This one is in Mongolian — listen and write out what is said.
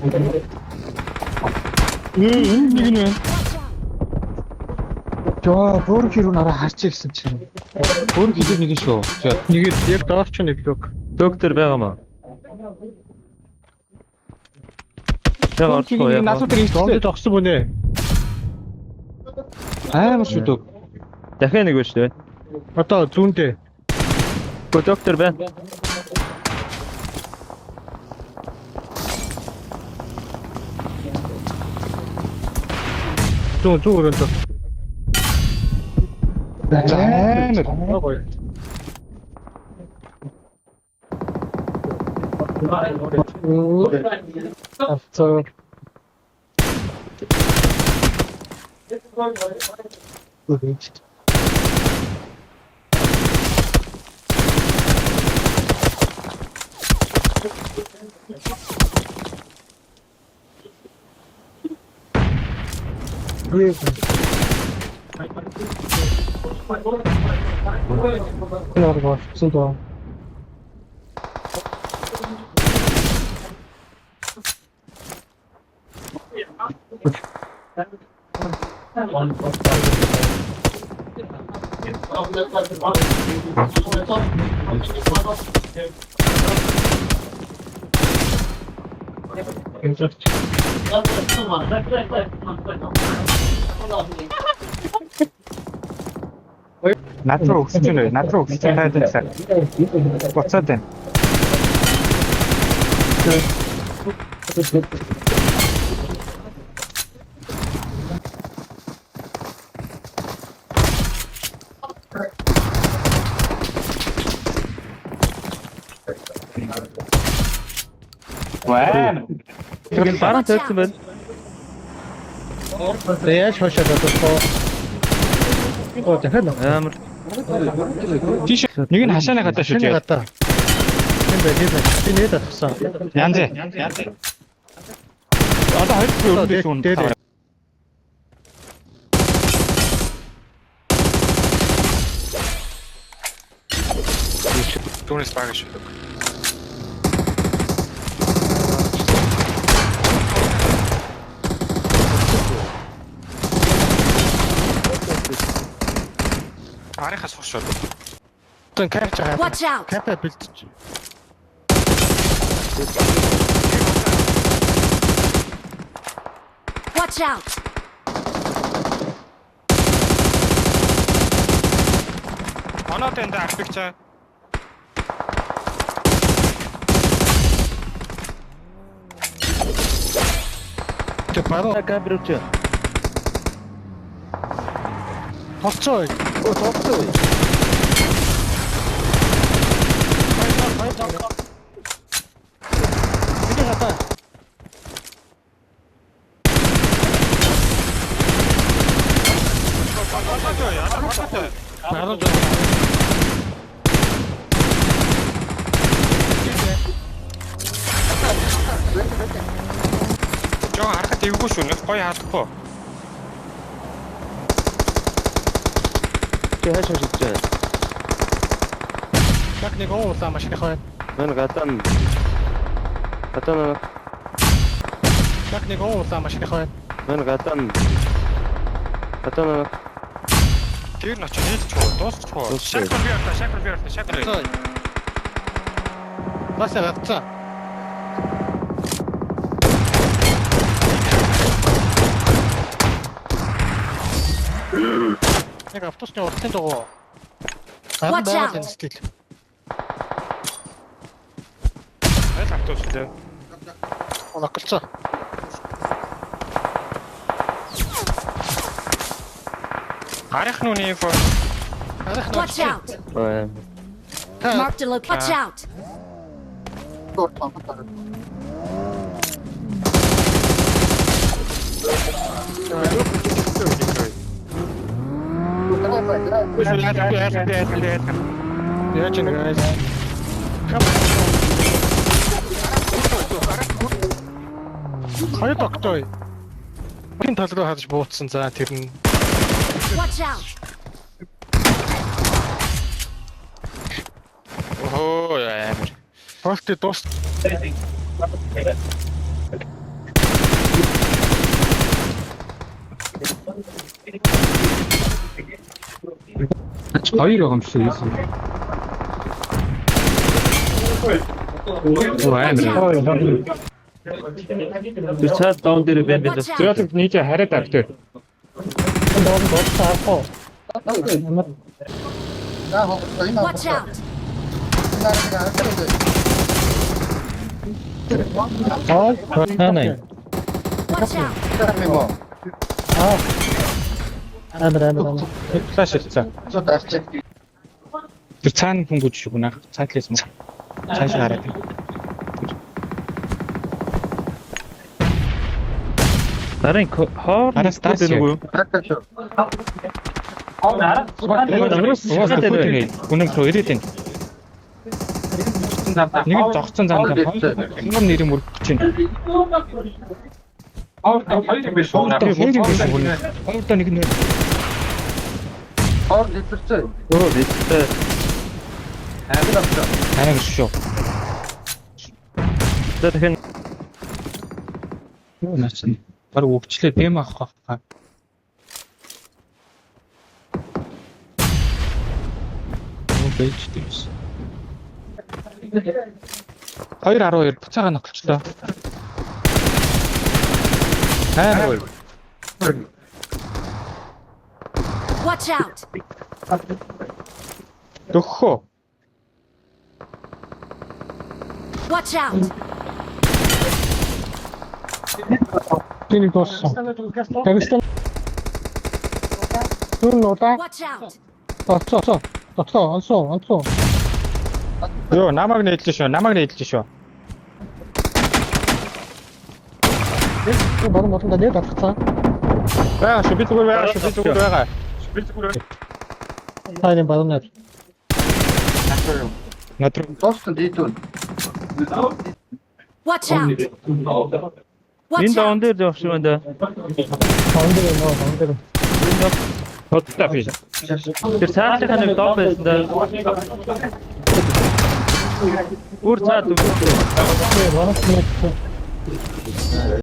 Нэг нь байна. Жоо, бүр хэрүү нараа харч ирсэн чинь. Бүр хэдий нэг нь шүү. Нэг яг доор ч нэг лөг. Доктор байгаамаа. Бүр хэдий насууд ирсэн. Доонд тогсон бүнэ. Амар шүү дөг. Дахиад нэг байна шүү дээ. Одоо зүүндээ. Доктор байна. Зүүн өрөөнд. Амар. Авцаа. Натруу өгсөж байна. Натруу өгсөж тайдсан. Буцаад байна. Ваа. Тэр бараа тавьсан байна. Яаж хошоод одоо. Оо дахиад Амар. Тийш нэг нь хашааны гадаа шүү дээ. гадаа. Тийм байх. Би нээд татсан. Янз. Одоо хоёр өрөөнд шүү дээ. Түүнээс баг шүү дээ. Арихас хошоод. Тэн капч байгаа. Watch out. Капа бэлдэж. Watch out. Оноод энэ арбигч. Тэ бараа Камерч. тоцоо. Оо тоцоо. Бид хатаа. Бараа жоо. Жоо харахад эвгүй шүү. Нэг гоё хаалахгүй. Чи хашаа шигчээ. Яг нэг уулаа машин хаваа. Мэн гадан. Гадан. Яг нэг уулаа машин хаваа. Мэн гадан. Гадан. Тэр нь очиж хийчих уу? Дуусчих уу? Шакр. Бас авцаа. Яг автобусны уртын дугуй. Watch out. Энэ стил. Айл автобус дээ. Олоклцоо. Арих нүний инфо. Watch out. Аа. Marked a location. Watch out. Яаж ингэ guys. Хоёр доктор. Хин тал руу хадаж буутсан. За тэр нь Watch out. Оо яамир. Фолт дуус. Хоёр байгаа юм шиг байсан. Тэр цаад даун дээр бэн бэн. Watch out! Тэгээд нийт хараад авдаг. Watch out! Watch out! Флаш хэлцээ. Тэр цаана хөнгөж шүү нах. Цаатлаас мөн. Цааш хараад. Нарын хоор Араас таас юу? Үнэн рүү ирээд байна. Нэг зогцсон зам дээр хоёр нэрийн мөрөгч чинь. Хоёрын биш үү? Хоёрдоо нэг нэр. Оо дэвтэртэй. Харин шүү. Тэгэхээр Юу наач. Баг өвчлээ дэм авах хаа. Бэж дээс. 212 буцаага ногтлоо. Аа. Watch out! Дөхөө. Watch out! Тэний тоссон. Тэгсэн. Watch out! Онцоо. Йоо, намайг нээдлээ шүү. Баруун дээр татцаа. Байгаа шүү, би зүгээр байгаа. Хайрын баруун дээр. Надруу. Watch out! Watch энэ даун out! дээр явах шиг байна. Баруун дээр. Хоттой биш. Тэр цаалынхаа нэг доо байсан да. Бүр цаад. Баруун дээр.